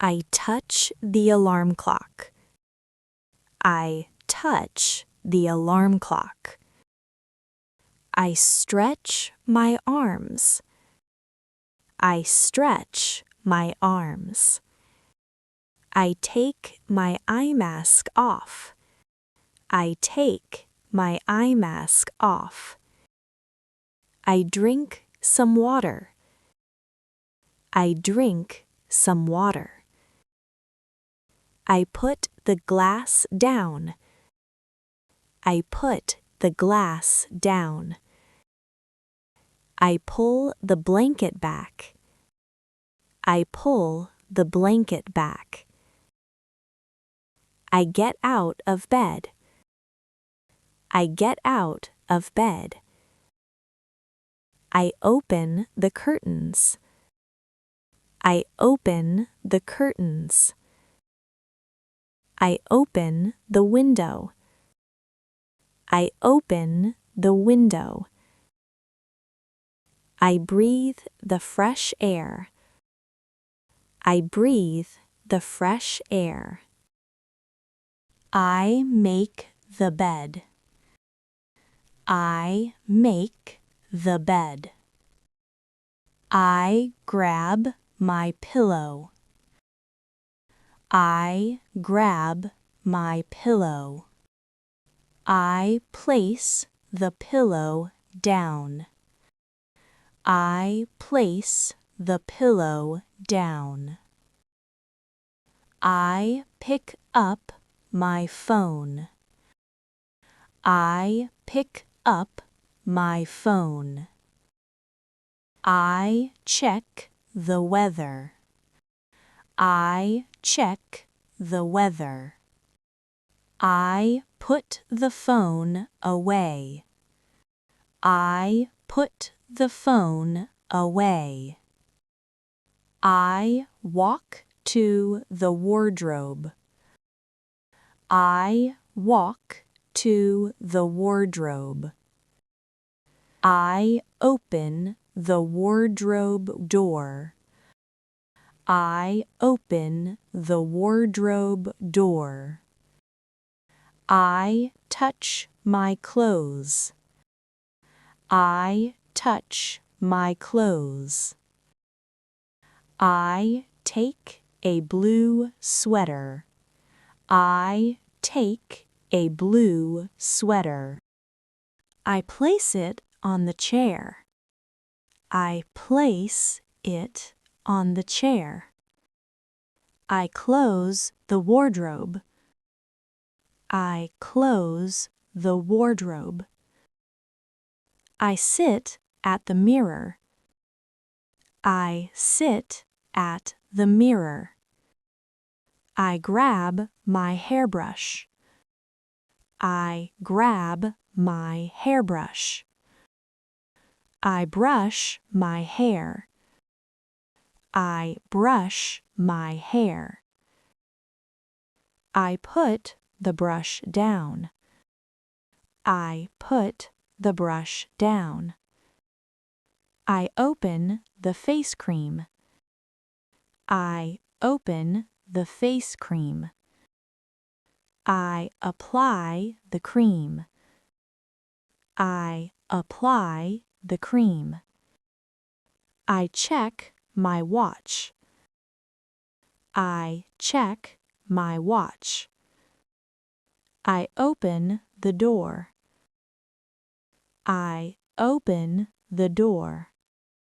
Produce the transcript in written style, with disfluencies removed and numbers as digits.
I touch the alarm clock. I touch the alarm clock. I stretch my arms. I stretch my arms. I take my eye mask off. I take my eye mask off. I drink some water. I drink some water. I put the glass down. I put the glass down. I pull the blanket back. I pull the blanket back. I get out of bed. I get out of bed. I open the curtains. I open the curtains. I open the window. I open the window. I breathe the fresh air. I breathe the fresh air. I make the bed. I make the bed. I grab my pillow. I grab my pillow. I place the pillow down. I place the pillow down. I pick up my phone. I pick up my phone. I check the weather. I check the weather. I put the phone away. I put the phone away. I walk to the wardrobe. I walk to the wardrobe. I open the wardrobe door. I open the wardrobe door. I touch my clothes. I touch my clothes. I take a blue sweater. I take a blue sweater. I place it on the chair. I place it on the chair. I close the wardrobe. I close the wardrobe. I sit at the mirror. I sit at the mirror. I grab my hairbrush. I grab my hairbrush. I brush my hair. I brush my hair. I put the brush down. I put the brush down. I open the face cream. I open the face cream. I apply the cream. I apply the cream. I check my watch. I check my watch. I open the door. I open the door.